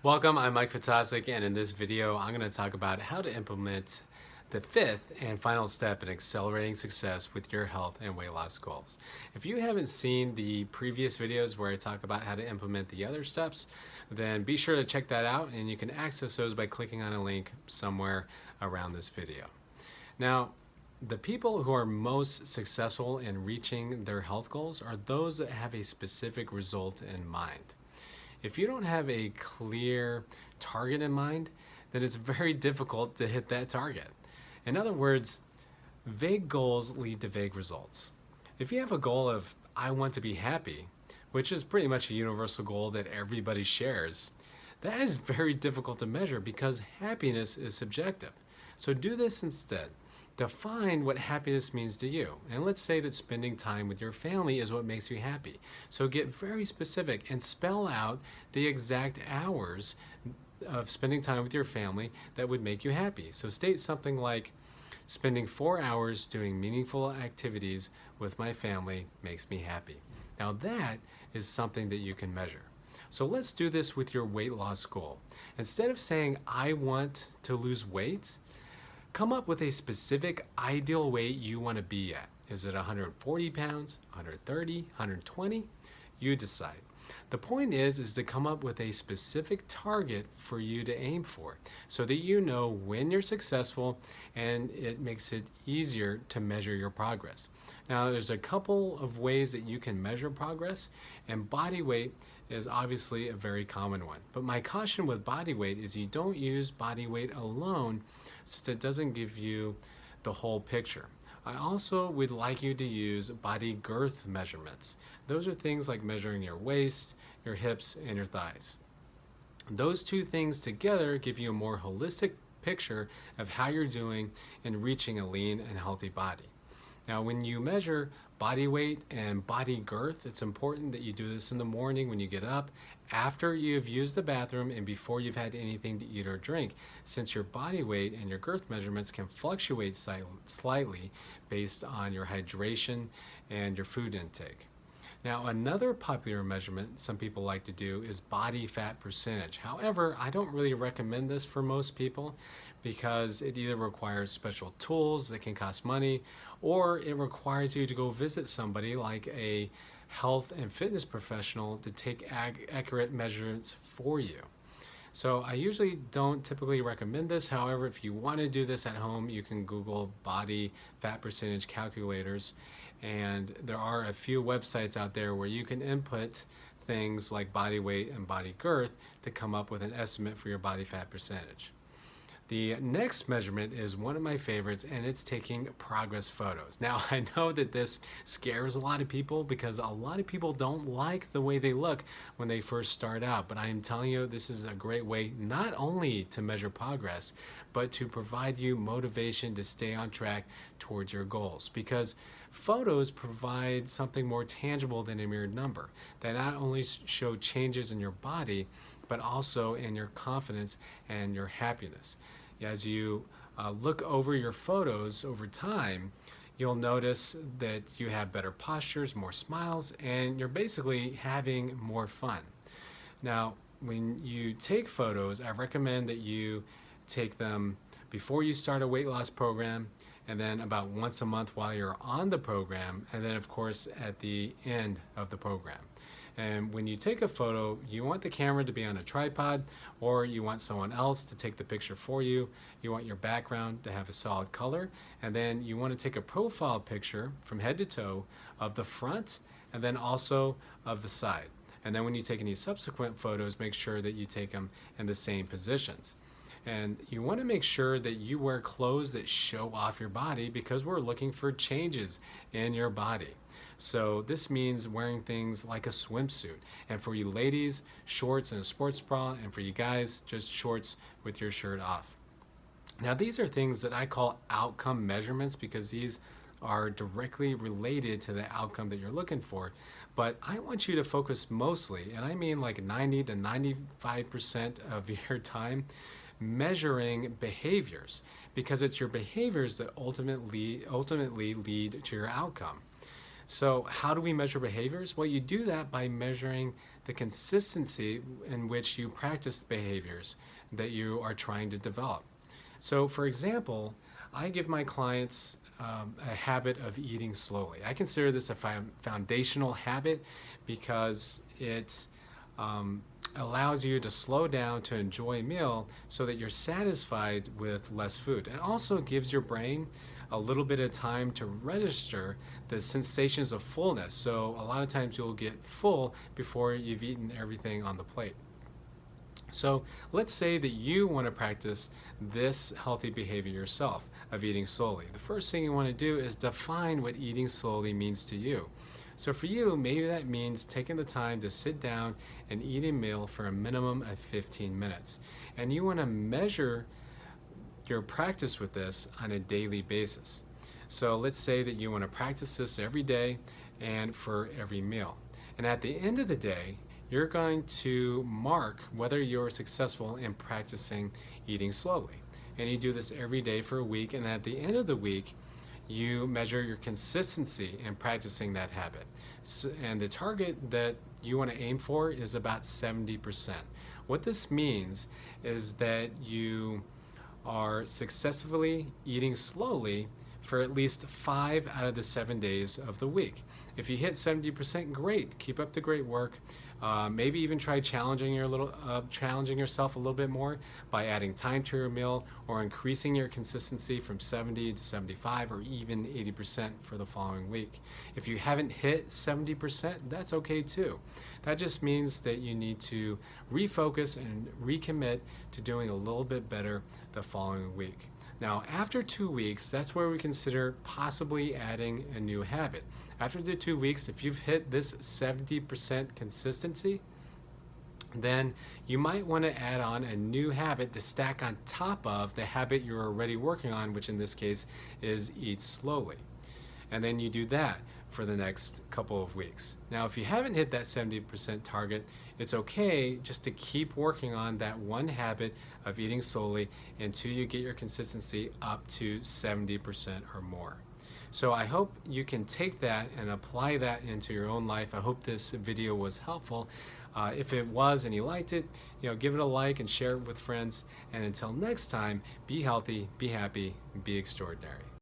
Welcome, I'm Mike Fatasic, and in this video I'm going to talk about how to implement the fifth and final step in accelerating success with your health and weight loss goals. If you haven't seen the previous videos where I talk about how to implement the other steps, then be sure to check that out, and you can access those by clicking on a link somewhere around this video. Now, the people who are most successful in reaching their health goals are those that have a specific result in mind. If you don't have a clear target in mind, then it's very difficult to hit that target. In other words, vague goals lead to vague results. If you have a goal of, I want to be happy, which is pretty much a universal goal that everybody shares, that is very difficult to measure because happiness is subjective. So do this instead. Define what happiness means to you. And let's say that spending time with your family is what makes you happy. So get very specific and spell out the exact hours of spending time with your family that would make you happy. So state something like, spending 4 hours doing meaningful activities with my family makes me happy. Now that is something that you can measure. So let's do this with your weight loss goal. Instead of saying, I want to lose weight, come up with a specific ideal weight you want to be at. Is it 140 pounds, 130, 120? You decide. The point is to come up with a specific target for you to aim for so that you know when you're successful, and it makes it easier to measure your progress. Now, there's a couple of ways that you can measure progress, and body weight is obviously a very common one. But my caution with body weight is you don't use body weight alone, since it doesn't give you the whole picture. I also would like you to use body girth measurements. Those are things like measuring your waist, your hips, and your thighs. Those two things together give you a more holistic picture of how you're doing in reaching a lean and healthy body. Now, when you measure body weight and body girth, it's important that you do this in the morning when you get up, after you've used the bathroom, and before you've had anything to eat or drink, since your body weight and your girth measurements can fluctuate slightly based on your hydration and your food intake. Now, another popular measurement some people like to do is body fat percentage. However, I don't really recommend this for most people because it either requires special tools that can cost money, or it requires you to go visit somebody like a health and fitness professional to take accurate measurements for you. So I usually don't typically recommend this. However, if you want to do this at home, you can Google body fat percentage calculators. And there are a few websites out there where you can input things like body weight and body girth to come up with an estimate for your body fat percentage. The next measurement is one of my favorites, and it's taking progress photos. Now, I know that this scares a lot of people because a lot of people don't like the way they look when they first start out, but I'm telling you, this is a great way not only to measure progress, but to provide you motivation to stay on track towards your goals, because photos provide something more tangible than a mere number. They not only show changes in your body, but also in your confidence and your happiness. As you look over your photos over time, you'll notice that you have better postures, more smiles, and you're basically having more fun. Now, when you take photos, I recommend that you take them before you start a weight loss program, and then about once a month while you're on the program, and then of course at the end of the program. And when you take a photo, you want the camera to be on a tripod, or you want someone else to take the picture for you. You want your background to have a solid color, and then you want to take a profile picture from head to toe of the front and then also of the side. And then when you take any subsequent photos, make sure that you take them in the same positions. And you want to make sure that you wear clothes that show off your body, because we're looking for changes in your body. So this means wearing things like a swimsuit. And for you ladies, shorts and a sports bra. And for you guys, just shorts with your shirt off. Now, these are things that I call outcome measurements because these are directly related to the outcome that you're looking for. But I want you to focus mostly, and I mean like 90 to 95% of your time, measuring behaviors, because it's your behaviors that ultimately lead to your outcome. So how do we measure behaviors? Well, you do that by measuring the the consistency in which you practice the behaviors that you are trying to develop. So, for example, I give my clients a habit of eating slowly. I consider this a foundational habit because it allows you to slow down to enjoy a meal so that you're satisfied with less food. It also gives your brain a little bit of time to register the sensations of fullness. So a lot of times you'll get full before you've eaten everything on the plate. So let's say that you want to practice this healthy behavior yourself of eating slowly. The first thing you want to do is define what eating slowly means to you. So for you, maybe that means taking the time to sit down and eat a meal for a minimum of 15 minutes. And you want to measure your practice with this on a daily basis. So let's say that you want to practice this every day and for every meal. And at the end of the day, you're going to mark whether you're successful in practicing eating slowly. And you do this every day for a week, and at the end of the week, you measure your consistency in practicing that habit. And the target that you want to aim for is about 70%. What this means is that you are successfully eating slowly for at least 5 out of the 7 days of the week. If you hit 70%, great. Keep up the great work. Maybe even try challenging yourself a little bit more by adding time to your meal or increasing your consistency from 70 to 75 or even 80% for the following week. If you haven't hit 70%, that's okay too. That just means that you need to refocus and recommit to doing a little bit better the following week. Now, after 2 weeks, that's where we consider possibly adding a new habit. After the 2 weeks, if you've hit this 70% consistency, then you might want to add on a new habit to stack on top of the habit you're already working on, which in this case is eat slowly. And then you do that for the next couple of weeks. Now, if you haven't hit that 70% target, it's okay just to keep working on that one habit of eating slowly until you get your consistency up to 70% or more. So I hope you can take that and apply that into your own life. I hope this video was helpful. If it was and you liked it, give it a like and share it with friends. And until next time, be healthy, be happy, be extraordinary.